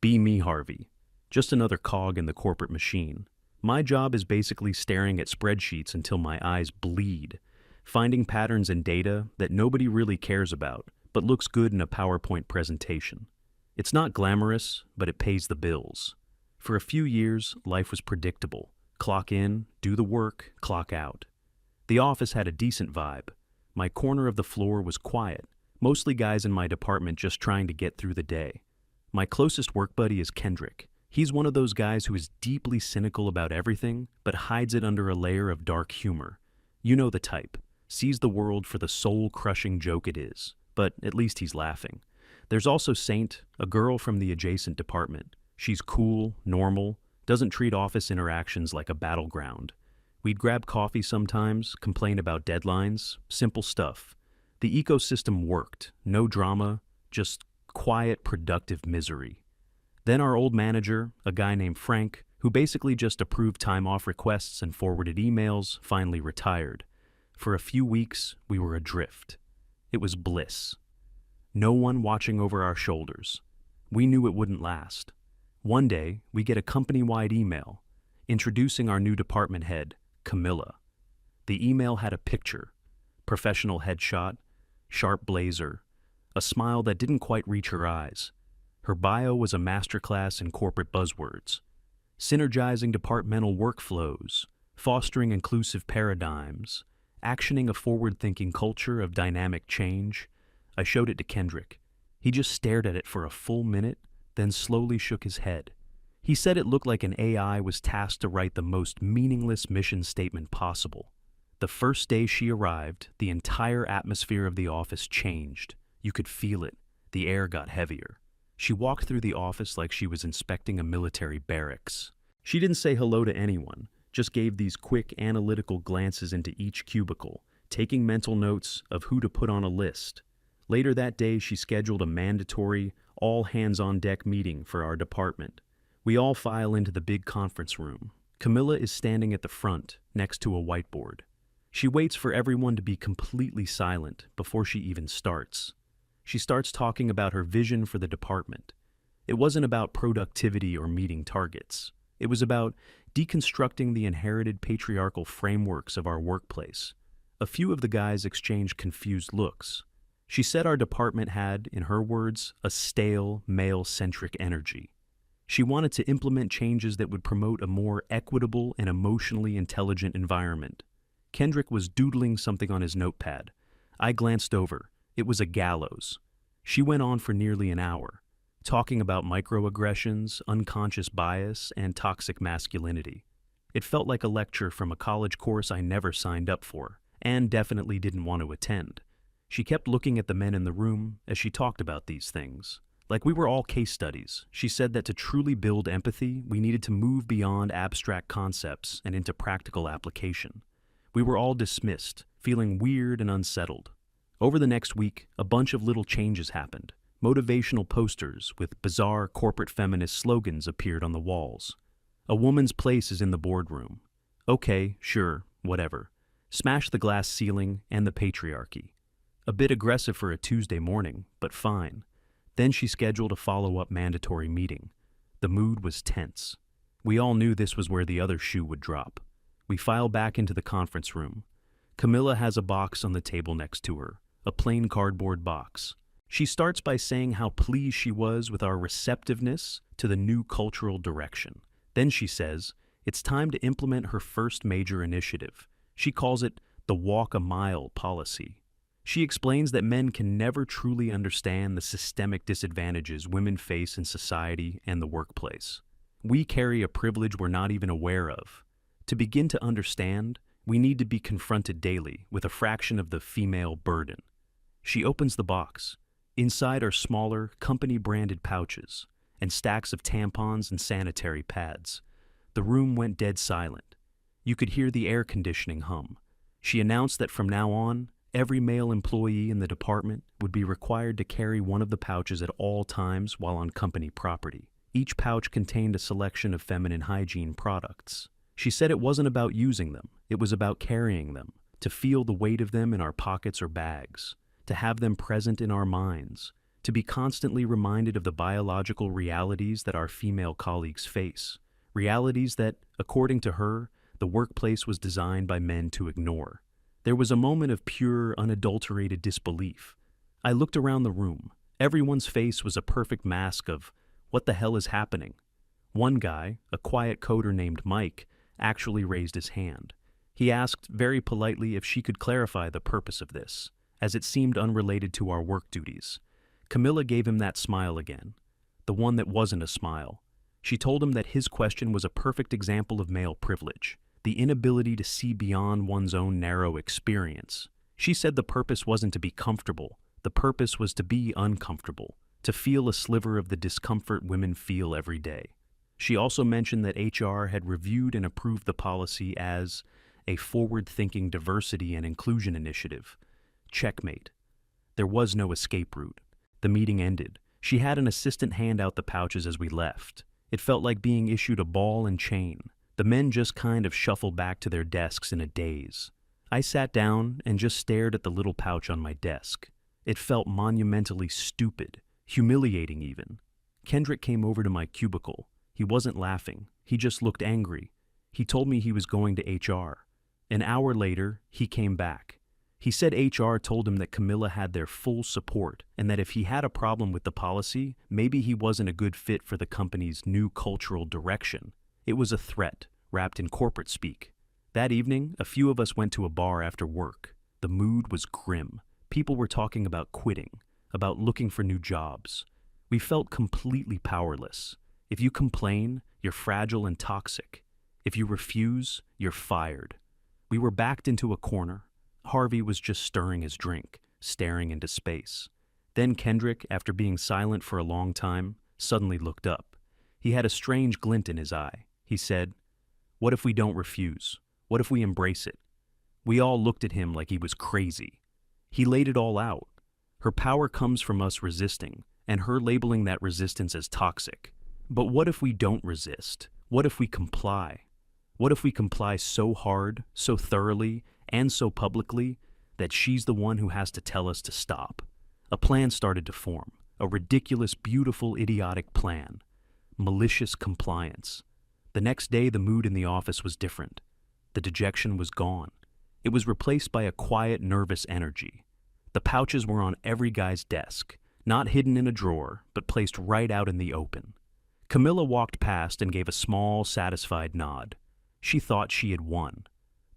Be me, Harvey. Just another cog in the corporate machine. My job is basically staring at spreadsheets until my eyes bleed, finding patterns in data that nobody really cares about, but looks good in a PowerPoint presentation. It's not glamorous, but it pays the bills. For a few years, life was predictable. Clock in, do the work, clock out. The office had a decent vibe. My corner of the floor was quiet, mostly guys in my department just trying to get through the day. My closest work buddy is Kendrick. He's one of those guys who is deeply cynical about everything, but hides it under a layer of dark humor. You know the type. Sees the world for the soul-crushing joke it is, but at least he's laughing. There's also Saint, a girl from the adjacent department. She's cool, normal, doesn't treat office interactions like a battleground. We'd grab coffee sometimes, complain about deadlines, simple stuff. The ecosystem worked, no drama, just quiet, productive misery. Then our old manager, a guy named Frank, who basically just approved time off requests and forwarded emails, finally retired. For a few weeks, we were adrift. It was bliss. No one watching over our shoulders. We knew it wouldn't last. One day, we get a company-wide email introducing our new department head, Camilla. The email had a picture, professional headshot, sharp blazer, a smile that didn't quite reach her eyes. Her bio was a masterclass in corporate buzzwords, synergizing departmental workflows, fostering inclusive paradigms, actioning a forward-thinking culture of dynamic change. I showed it to Kendrick. He just stared at it for a full minute, then slowly shook his head. He said it looked like an AI was tasked to write the most meaningless mission statement possible. The first day she arrived, the entire atmosphere of the office changed. You could feel it. The air got heavier. She walked through the office like she was inspecting a military barracks. She didn't say hello to anyone, just gave these quick analytical glances into each cubicle, taking mental notes of who to put on a list. Later that day, she scheduled a mandatory, all-hands-on-deck meeting for our department. We all file into the big conference room. Camilla is standing at the front, next to a whiteboard. She waits for everyone to be completely silent before she even starts. She starts talking about her vision for the department. It wasn't about productivity or meeting targets. It was about deconstructing the inherited patriarchal frameworks of our workplace. A few of the guys exchanged confused looks. She said our department had, in her words, a stale, male-centric energy. She wanted to implement changes that would promote a more equitable and emotionally intelligent environment. Kendrick was doodling something on his notepad. I glanced over. It was a gallows. She went on for nearly an hour, talking about microaggressions, unconscious bias, and toxic masculinity. It felt like a lecture from a college course I never signed up for, and definitely didn't want to attend. She kept looking at the men in the room as she talked about these things. Like we were all case studies. She said that to truly build empathy, we needed to move beyond abstract concepts and into practical application. We were all dismissed, feeling weird and unsettled. Over the next week, a bunch of little changes happened. Motivational posters with bizarre corporate feminist slogans appeared on the walls. A woman's place is in the boardroom. Okay, sure, whatever. Smash the glass ceiling and the patriarchy. A bit aggressive for a Tuesday morning, but fine. Then she scheduled a follow-up mandatory meeting. The mood was tense. We all knew this was where the other shoe would drop. We file back into the conference room. Camilla has a box on the table next to her, a plain cardboard box. She starts by saying how pleased she was with our receptiveness to the new cultural direction. Then she says it's time to implement her first major initiative. She calls it the Walk a Mile policy. She explains that men can never truly understand the systemic disadvantages women face in society and the workplace. We carry a privilege we're not even aware of. To begin to understand, we need to be confronted daily with a fraction of the female burden. She opens the box. Inside are smaller, company-branded pouches and stacks of tampons and sanitary pads. The room went dead silent. You could hear the air conditioning hum. She announced that from now on, every male employee in the department would be required to carry one of the pouches at all times while on company property. Each pouch contained a selection of feminine hygiene products. She said it wasn't about using them, it was about carrying them, to feel the weight of them in our pockets or bags, to have them present in our minds, to be constantly reminded of the biological realities that our female colleagues face, realities that, according to her, the workplace was designed by men to ignore. There was a moment of pure, unadulterated disbelief. I looked around the room. Everyone's face was a perfect mask of, what the hell is happening? One guy, a quiet coder named Mike, actually raised his hand. He asked very politely if she could clarify the purpose of this, as it seemed unrelated to our work duties. Camilla gave him that smile again, the one that wasn't a smile. She told him that his question was a perfect example of male privilege, the inability to see beyond one's own narrow experience. She said the purpose wasn't to be comfortable, the purpose was to be uncomfortable, to feel a sliver of the discomfort women feel every day. She also mentioned that HR had reviewed and approved the policy as a forward-thinking diversity and inclusion initiative. Checkmate. There was no escape route. The meeting ended. She had an assistant hand out the pouches as we left. It felt like being issued a ball and chain. The men just kind of shuffled back to their desks in a daze. I sat down and just stared at the little pouch on my desk. It felt monumentally stupid, humiliating even. Kendrick came over to my cubicle. He wasn't laughing. He just looked angry. He told me he was going to HR. An hour later, he came back. He said HR told him that Camilla had their full support and that if he had a problem with the policy, maybe he wasn't a good fit for the company's new cultural direction. It was a threat, wrapped in corporate speak. That evening, a few of us went to a bar after work. The mood was grim. People were talking about quitting, about looking for new jobs. We felt completely powerless. If you complain, you're fragile and toxic. If you refuse, you're fired. We were backed into a corner. Harvey was just stirring his drink, staring into space. Then Kendrick, after being silent for a long time, suddenly looked up. He had a strange glint in his eye. He said, "What if we don't refuse? What if we embrace it?" We all looked at him like he was crazy. He laid it all out. Her power comes from us resisting, and her labeling that resistance as toxic. But what if we don't resist? What if we comply? What if we comply so hard, so thoroughly, and so publicly that she's the one who has to tell us to stop? A plan started to form, a ridiculous, beautiful, idiotic plan. Malicious compliance. The next day, the mood in the office was different. The dejection was gone. It was replaced by a quiet, nervous energy. The pouches were on every guy's desk, not hidden in a drawer, but placed right out in the open. Camilla walked past and gave a small, satisfied nod. She thought she had won.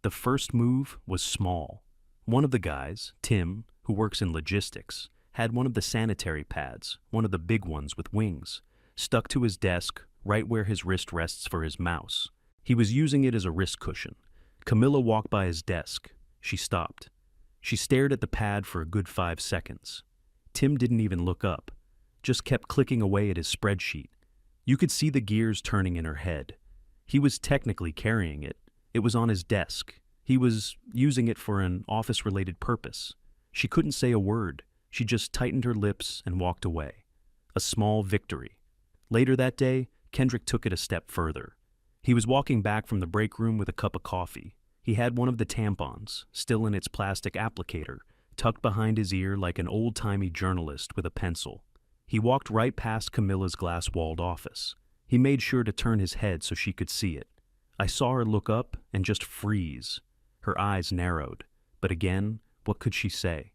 The first move was small. One of the guys, Tim, who works in logistics, had one of the sanitary pads, one of the big ones with wings, stuck to his desk right where his wrist rests for his mouse. He was using it as a wrist cushion. Camilla walked by his desk. She stopped. She stared at the pad for a good 5 seconds. Tim didn't even look up, just kept clicking away at his spreadsheet. You could see the gears turning in her head. He was technically carrying it. It was on his desk. He was using it for an office-related purpose. She couldn't say a word. She just tightened her lips and walked away. A small victory. Later that day, Kendrick took it a step further. He was walking back from the break room with a cup of coffee. He had one of the tampons, still in its plastic applicator, tucked behind his ear like an old-timey journalist with a pencil. He walked right past Camilla's glass-walled office. He made sure to turn his head so she could see it. I saw her look up and just freeze. Her eyes narrowed. But again, what could she say?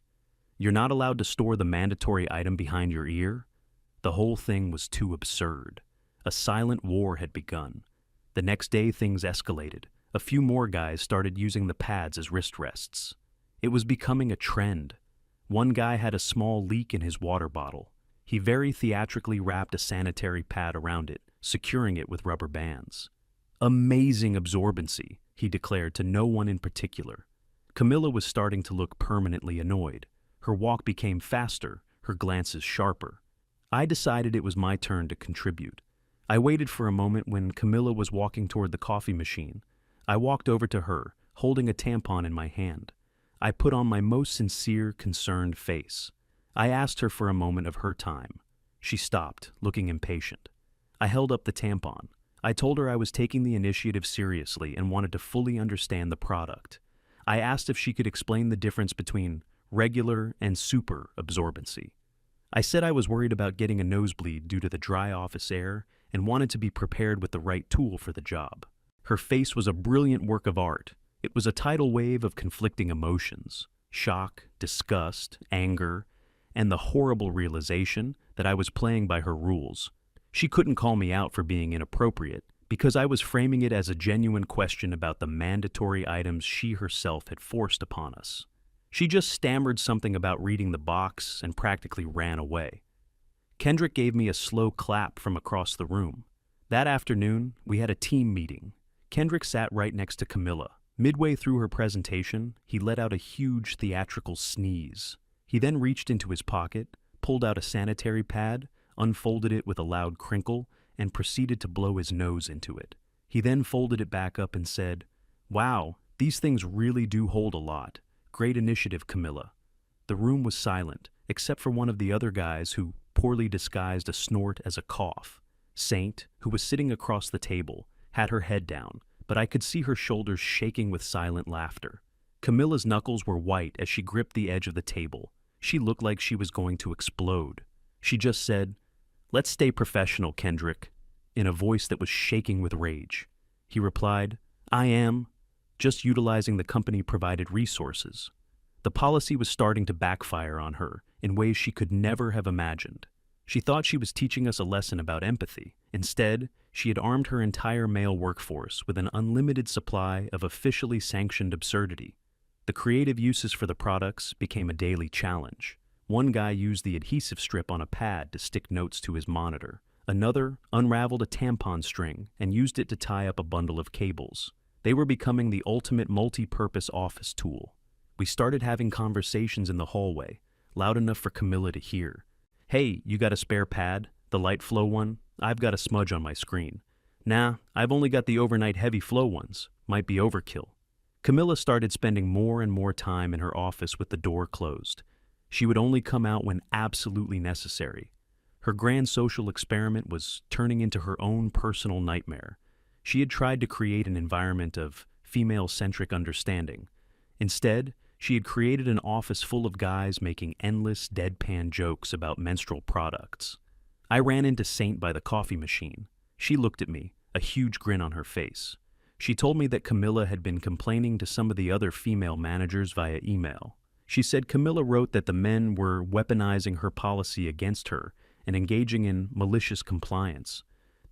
You're not allowed to store the mandatory item behind your ear? The whole thing was too absurd. A silent war had begun. The next day, things escalated. A few more guys started using the pads as wrist rests. It was becoming a trend. One guy had a small leak in his water bottle. He very theatrically wrapped a sanitary pad around it, securing it with rubber bands. Amazing absorbency, he declared to no one in particular. Camilla was starting to look permanently annoyed. Her walk became faster, her glances sharper. I decided it was my turn to contribute. I waited for a moment when Camilla was walking toward the coffee machine. I walked over to her, holding a tampon in my hand. I put on my most sincere, concerned face. I asked her for a moment of her time. She stopped, looking impatient. I held up the tampon. I told her I was taking the initiative seriously and wanted to fully understand the product. I asked if she could explain the difference between regular and super absorbency. I said I was worried about getting a nosebleed due to the dry office air and wanted to be prepared with the right tool for the job. Her face was a brilliant work of art. It was a tidal wave of conflicting emotions: shock, disgust, anger, and the horrible realization that I was playing by her rules. She couldn't call me out for being inappropriate because I was framing it as a genuine question about the mandatory items she herself had forced upon us. She just stammered something about reading the box and practically ran away. Kendrick gave me a slow clap from across the room. That afternoon, we had a team meeting. Kendrick sat right next to Camilla. Midway through her presentation, he let out a huge theatrical sneeze. He then reached into his pocket, pulled out a sanitary pad, unfolded it with a loud crinkle, and proceeded to blow his nose into it. He then folded it back up and said, "Wow, these things really do hold a lot. Great initiative, Camilla." The room was silent, except for one of the other guys who poorly disguised a snort as a cough. Saint, who was sitting across the table, had her head down, but I could see her shoulders shaking with silent laughter. Camilla's knuckles were white as she gripped the edge of the table. She looked like she was going to explode. She just said, "Let's stay professional, Kendrick," in a voice that was shaking with rage. He replied, "I am just utilizing the company-provided resources." The policy was starting to backfire on her in ways she could never have imagined. She thought she was teaching us a lesson about empathy. Instead, she had armed her entire male workforce with an unlimited supply of officially sanctioned absurdity. The creative uses for the products became a daily challenge. One guy used the adhesive strip on a pad to stick notes to his monitor. Another unraveled a tampon string and used it to tie up a bundle of cables. They were becoming the ultimate multi-purpose office tool. We started having conversations in the hallway, loud enough for Camilla to hear. "Hey, you got a spare pad? The light flow one? I've got a smudge on my screen." "Nah, I've only got the overnight heavy flow ones. Might be overkill." Camilla started spending more and more time in her office with the door closed. She would only come out when absolutely necessary. Her grand social experiment was turning into her own personal nightmare. She had tried to create an environment of female-centric understanding. Instead, she had created an office full of guys making endless, deadpan jokes about menstrual products. I ran into Saint by the coffee machine. She looked at me, a huge grin on her face. She told me that Camilla had been complaining to some of the other female managers via email. She said Camilla wrote that the men were weaponizing her policy against her and engaging in malicious compliance.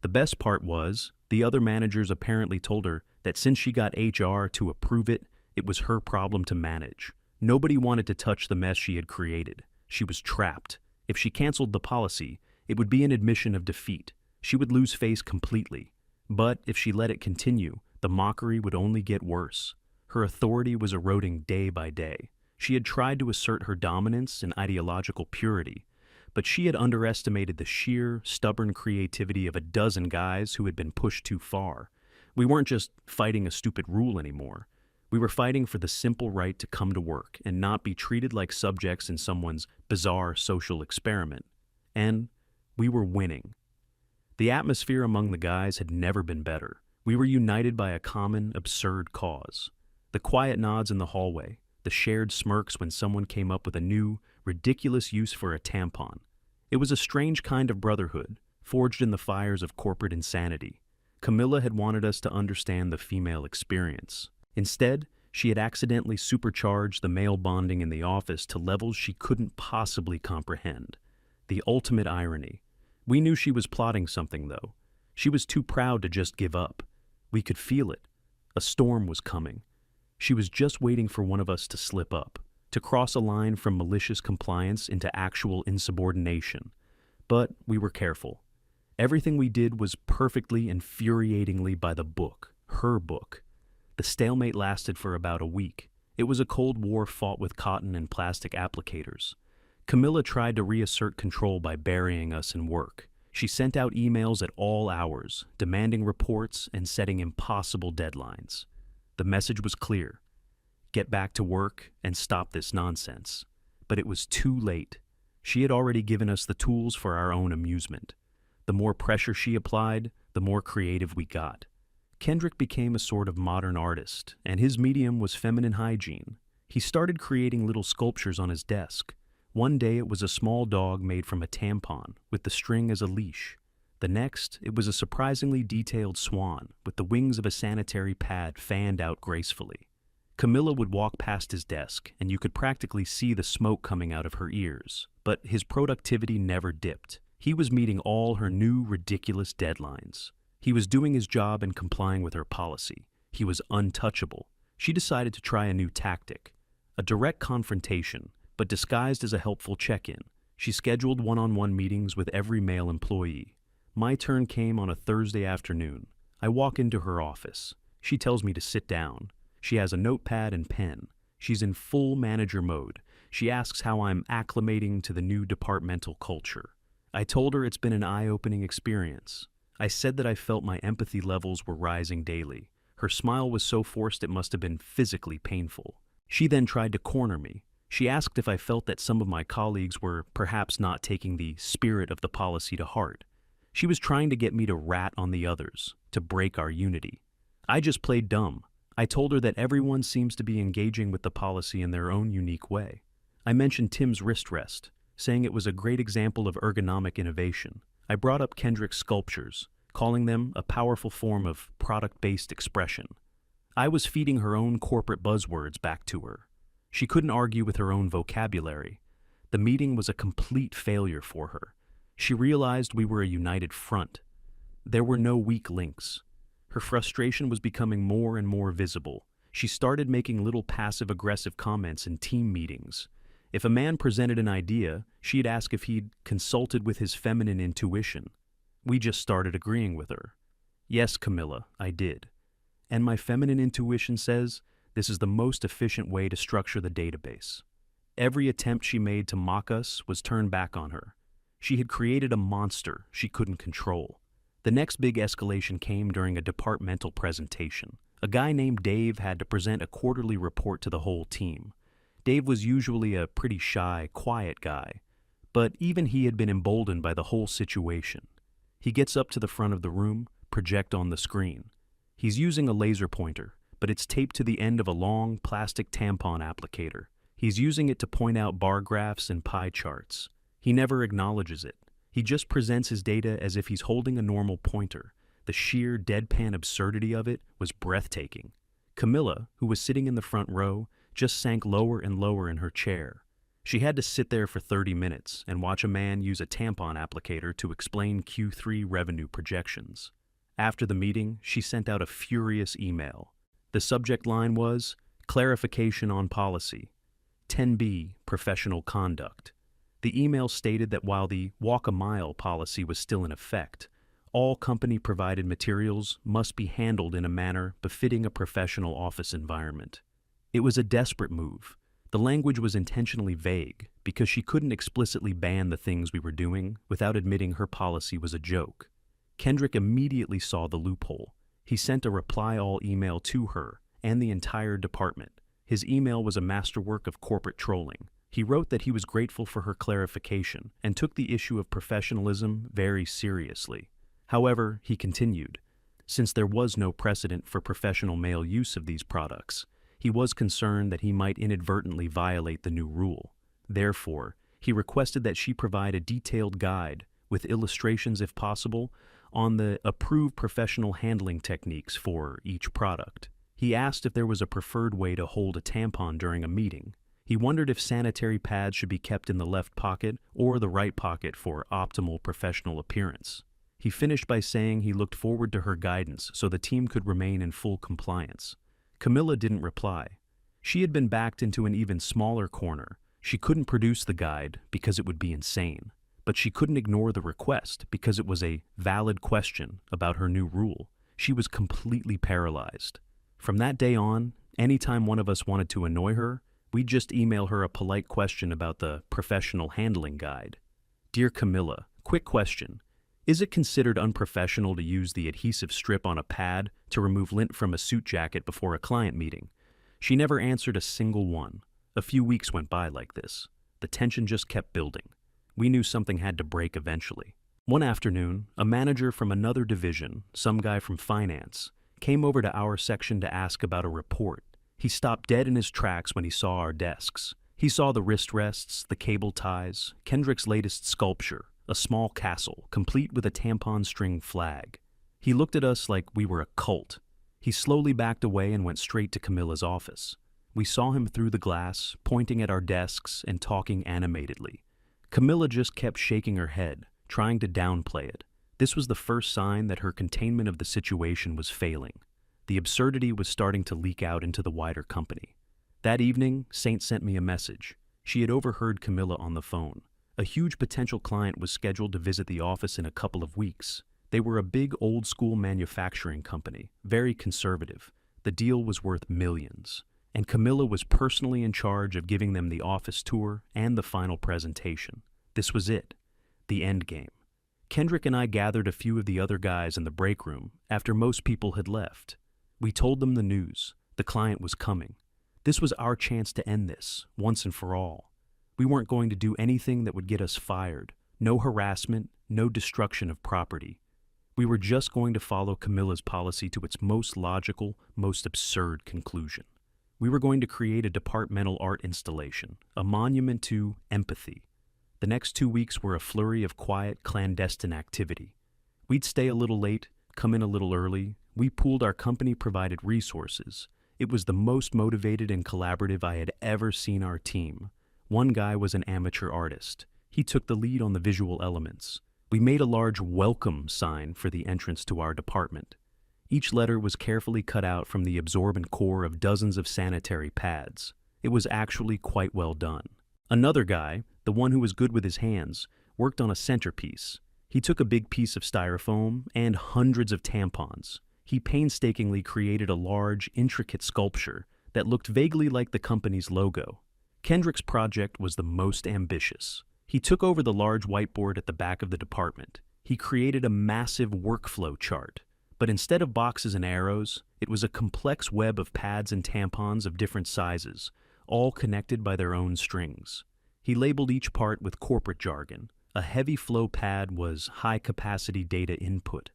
The best part was, the other managers apparently told her that since she got HR to approve it, it was her problem to manage. Nobody wanted to touch the mess she had created. She was trapped. If she canceled the policy, it would be an admission of defeat. She would lose face completely. But if she let it continue, the mockery would only get worse. Her authority was eroding day by day. She had tried to assert her dominance and ideological purity, but she had underestimated the sheer, stubborn creativity of a dozen guys who had been pushed too far. We weren't just fighting a stupid rule anymore. We were fighting for the simple right to come to work and not be treated like subjects in someone's bizarre social experiment. And we were winning. The atmosphere among the guys had never been better. We were united by a common, absurd cause. The quiet nods in the hallway, the shared smirks when someone came up with a new, ridiculous use for a tampon. It was a strange kind of brotherhood, forged in the fires of corporate insanity. Camilla had wanted us to understand the female experience. Instead, she had accidentally supercharged the male bonding in the office to levels she couldn't possibly comprehend. The ultimate irony. We knew she was plotting something, though. She was too proud to just give up. We could feel it. A storm was coming. She was just waiting for one of us to slip up, to cross a line from malicious compliance into actual insubordination. But we were careful. Everything we did was perfectly, infuriatingly by the book, her book. The stalemate lasted for about a week. It was a Cold War fought with cotton and plastic applicators. Camilla tried to reassert control by burying us in work. She sent out emails at all hours, demanding reports and setting impossible deadlines. The message was clear: get back to work and stop this nonsense. But it was too late. She had already given us the tools for our own amusement. The more pressure she applied, the more creative we got. Kendrick became a sort of modern artist, and his medium was feminine hygiene. He started creating little sculptures on his desk. One day it was a small dog made from a tampon with the string as a leash. The next, it was a surprisingly detailed swan with the wings of a sanitary pad fanned out gracefully. Camilla would walk past his desk, and you could practically see the smoke coming out of her ears. But his productivity never dipped. He was meeting all her new, ridiculous deadlines. He was doing his job and complying with her policy. He was untouchable. She decided to try a new tactic. A direct confrontation, but disguised as a helpful check-in. She scheduled one-on-one meetings with every male employee. My turn came on a Thursday afternoon. I walk into her office. She tells me to sit down. She has a notepad and pen. She's in full manager mode. She asks how I'm acclimating to the new departmental culture. I told her it's been an eye-opening experience. I said that I felt my empathy levels were rising daily. Her smile was so forced it must have been physically painful. She then tried to corner me. She asked if I felt that some of my colleagues were perhaps not taking the spirit of the policy to heart. She was trying to get me to rat on the others, to break our unity. I just played dumb. I told her that everyone seems to be engaging with the policy in their own unique way. I mentioned Tim's wrist rest, saying it was a great example of ergonomic innovation. I brought up Kendrick's sculptures, calling them a powerful form of product-based expression. I was feeding her own corporate buzzwords back to her. She couldn't argue with her own vocabulary. The meeting was a complete failure for her. She realized we were a united front. There were no weak links. Her frustration was becoming more and more visible. She started making little passive-aggressive comments in team meetings. If a man presented an idea, she'd ask if he'd consulted with his feminine intuition. We just started agreeing with her. Yes, Camilla, I did. And my feminine intuition says this is the most efficient way to structure the database. Every attempt she made to mock us was turned back on her. She had created a monster she couldn't control. The next big escalation came during a departmental presentation. A guy named Dave had to present a quarterly report to the whole team. Dave was usually a pretty shy, quiet guy, but even he had been emboldened by the whole situation. He gets up to the front of the room, project on the screen. He's using a laser pointer, but it's taped to the end of a long plastic tampon applicator. He's using it to point out bar graphs and pie charts. He never acknowledges it. He just presents his data as if he's holding a normal pointer. The sheer deadpan absurdity of it was breathtaking. Camilla, who was sitting in the front row, just sank lower and lower in her chair. She had to sit there for 30 minutes and watch a man use a tampon applicator to explain Q3 revenue projections. After the meeting, she sent out a furious email. The subject line was, "Clarification on policy. 10B, professional conduct." The email stated that while the walk a mile policy was still in effect, all company-provided materials must be handled in a manner befitting a professional office environment. It was a desperate move. The language was intentionally vague because she couldn't explicitly ban the things we were doing without admitting her policy was a joke. Kendrick immediately saw the loophole. He sent a reply-all email to her and the entire department. His email was a masterwork of corporate trolling. He wrote that he was grateful for her clarification and took the issue of professionalism very seriously. However, he continued, since there was no precedent for professional male use of these products, he was concerned that he might inadvertently violate the new rule. Therefore, he requested that she provide a detailed guide, with illustrations if possible, on the approved professional handling techniques for each product. He asked if there was a preferred way to hold a tampon during a meeting. He wondered if sanitary pads should be kept in the left pocket or the right pocket for optimal professional appearance. He finished by saying he looked forward to her guidance so the team could remain in full compliance. Camilla didn't reply. She had been backed into an even smaller corner. She couldn't produce the guide because it would be insane, but she couldn't ignore the request because it was a valid question about her new rule. She was completely paralyzed. From that day on, anytime one of us wanted to annoy her, we'd just email her a polite question about the professional handling guide. Dear Camilla, quick question. Is it considered unprofessional to use the adhesive strip on a pad to remove lint from a suit jacket before a client meeting? She never answered a single one. A few weeks went by like this. The tension just kept building. We knew something had to break eventually. One afternoon, a manager from another division, some guy from finance, came over to our section to ask about a report. He stopped dead in his tracks when he saw our desks. He saw the wrist rests, the cable ties, Kendrick's latest sculpture, a small castle, complete with a tampon string flag. He looked at us like we were a cult. He slowly backed away and went straight to Camilla's office. We saw him through the glass, pointing at our desks and talking animatedly. Camilla just kept shaking her head, trying to downplay it. This was the first sign that her containment of the situation was failing. The absurdity was starting to leak out into the wider company. That evening, Saint sent me a message. She had overheard Camilla on the phone. A huge potential client was scheduled to visit the office in a couple of weeks. They were a big old-school manufacturing company, very conservative. The deal was worth millions. And Camilla was personally in charge of giving them the office tour and the final presentation. This was it, the end game. Kendrick and I gathered a few of the other guys in the break room after most people had left. We told them the news. The client was coming. This was our chance to end this, once and for all. We weren't going to do anything that would get us fired. No harassment, no destruction of property. We were just going to follow Camilla's policy to its most logical, most absurd conclusion. We were going to create a departmental art installation, a monument to empathy. The next 2 weeks were a flurry of quiet, clandestine activity. We'd stay a little late, come in a little early. We pooled our company-provided resources. It was the most motivated and collaborative I had ever seen our team. One guy was an amateur artist. He took the lead on the visual elements. We made a large welcome sign for the entrance to our department. Each letter was carefully cut out from the absorbent core of dozens of sanitary pads. It was actually quite well done. Another guy, the one who was good with his hands, worked on a centerpiece. He took a big piece of styrofoam and hundreds of tampons. He painstakingly created a large, intricate sculpture that looked vaguely like the company's logo. Kendrick's project was the most ambitious. He took over the large whiteboard at the back of the department. He created a massive workflow chart. But instead of boxes and arrows, it was a complex web of pads and tampons of different sizes, all connected by their own strings. He labeled each part with corporate jargon. A heavy flow pad was high-capacity data input.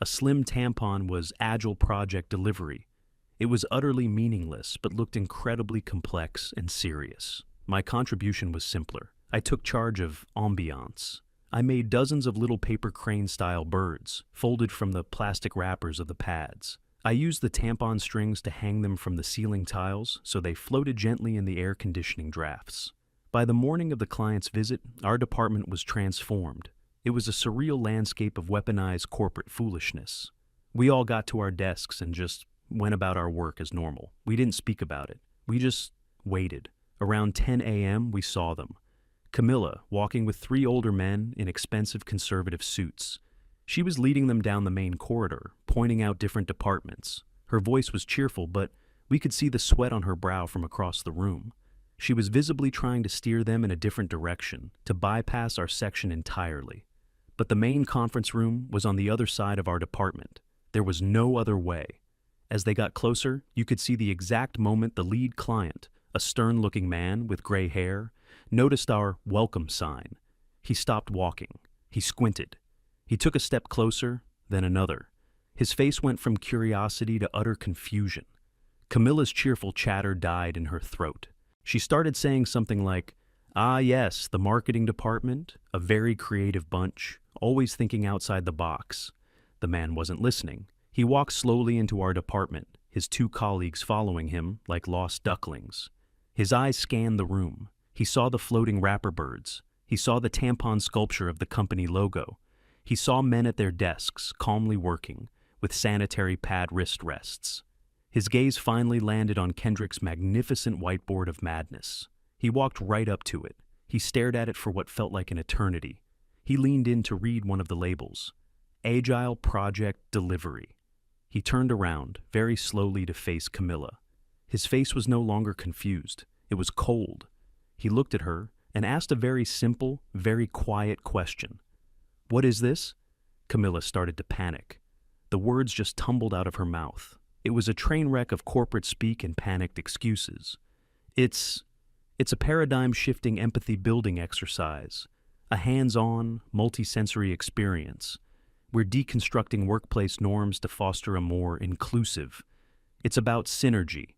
A slim tampon was agile project delivery. It was utterly meaningless, but looked incredibly complex and serious. My contribution was simpler. I took charge of ambiance. I made dozens of little paper crane-style birds, folded from the plastic wrappers of the pads. I used the tampon strings to hang them from the ceiling tiles so they floated gently in the air conditioning drafts. By the morning of the client's visit, our department was transformed. It was a surreal landscape of weaponized corporate foolishness. We all got to our desks and just went about our work as normal. We didn't speak about it. We just waited. Around 10 a.m., we saw them. Camilla, walking with 3 older men in expensive conservative suits. She was leading them down the main corridor, pointing out different departments. Her voice was cheerful, but we could see the sweat on her brow from across the room. She was visibly trying to steer them in a different direction, to bypass our section entirely. But the main conference room was on the other side of our department. There was no other way. As they got closer, you could see the exact moment the lead client, a stern-looking man with gray hair, noticed our welcome sign. He stopped walking. He squinted. He took a step closer, then another. His face went from curiosity to utter confusion. Camilla's cheerful chatter died in her throat. She started saying something like, "Ah yes, the marketing department, a very creative bunch, always thinking outside the box." The man wasn't listening. He walked slowly into our department, his 2 colleagues following him like lost ducklings. His eyes scanned the room. He saw the floating wrapper birds. He saw the tampon sculpture of the company logo. He saw men at their desks, calmly working, with sanitary pad wrist rests. His gaze finally landed on Kendrick's magnificent whiteboard of madness. He walked right up to it. He stared at it for what felt like an eternity. He leaned in to read one of the labels. Agile Project Delivery. He turned around, very slowly, to face Camilla. His face was no longer confused. It was cold. He looked at her and asked a very simple, very quiet question. "What is this?" Camilla started to panic. The words just tumbled out of her mouth. It was a train wreck of corporate speak and panicked excuses. It's a paradigm-shifting empathy-building exercise, a hands-on, multi-sensory experience. We're deconstructing workplace norms to foster a more inclusive. It's about synergy.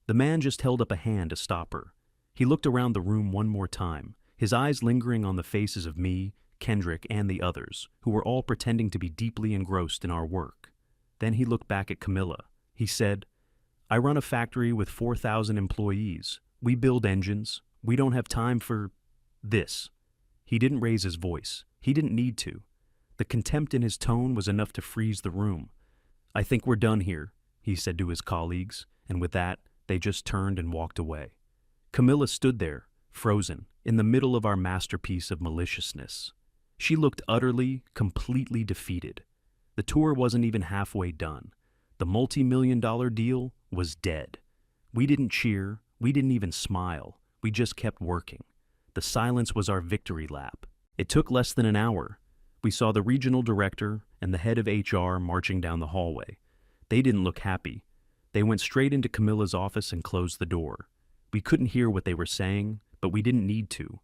The man just held up a hand to stop her. He looked around the room one more time, his eyes lingering on the faces of me, Kendrick, and the others, who were all pretending to be deeply engrossed in our work. Then he looked back at Camilla. He said, "I run a factory with 4,000 employees. We build engines. We don't have time for this." He didn't raise his voice. He didn't need to. The contempt in his tone was enough to freeze the room. "I think we're done here," he said to his colleagues, and with that, they just turned and walked away. Camilla stood there, frozen, in the middle of our masterpiece of maliciousness. She looked utterly, completely defeated. The tour wasn't even halfway done. The multi-million-dollar deal was dead. We didn't cheer, we didn't even smile, we just kept working. The silence was our victory lap. It took less than an hour. We saw the regional director and the head of HR marching down the hallway. They didn't look happy. They went straight into Camilla's office and closed the door. We couldn't hear what they were saying, but we didn't need to.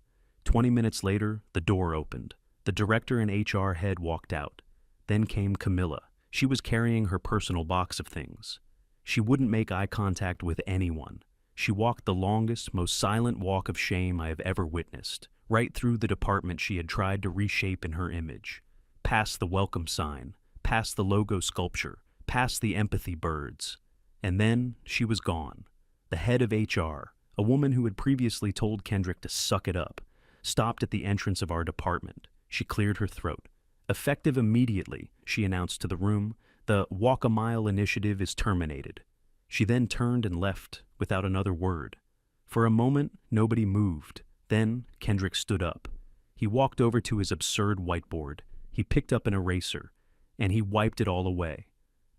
20 minutes later, the door opened. The director and HR head walked out. Then came Camilla. She was carrying her personal box of things. She wouldn't make eye contact with anyone. She walked the longest, most silent walk of shame I have ever witnessed, right through the department she had tried to reshape in her image. Past the welcome sign, past the logo sculpture, past the empathy birds. And then she was gone. The head of HR, a woman who had previously told Kendrick to suck it up, stopped at the entrance of our department. She cleared her throat. Effective immediately, she announced to the room, the Walk a Mile initiative is terminated. She then turned and left without another word. For a moment, nobody moved. Then Kendrick stood up. He walked over to his absurd whiteboard. He picked up an eraser, and he wiped it all away.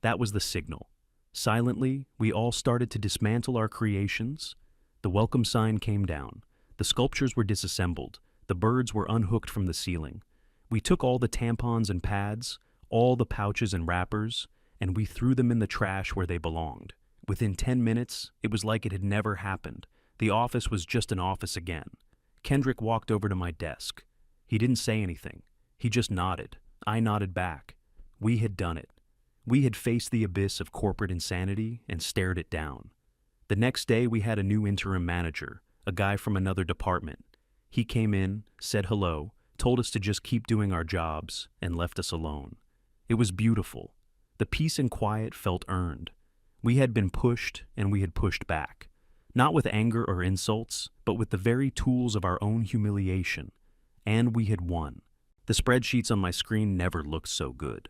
That was the signal. Silently, we all started to dismantle our creations. The welcome sign came down. The sculptures were disassembled. The birds were unhooked from the ceiling. We took all the tampons and pads, all the pouches and wrappers, and we threw them in the trash where they belonged. Within 10 minutes, it was like it had never happened. The office was just an office again. Kendrick walked over to my desk. He didn't say anything. He just nodded. I nodded back. We had done it. We had faced the abyss of corporate insanity and stared it down. The next day, we had a new interim manager, a guy from another department. He came in, said hello, told us to just keep doing our jobs, and left us alone. It was beautiful. The peace and quiet felt earned. We had been pushed, and we had pushed back. Not with anger or insults, but with the very tools of our own humiliation. And we had won. The spreadsheets on my screen never looked so good.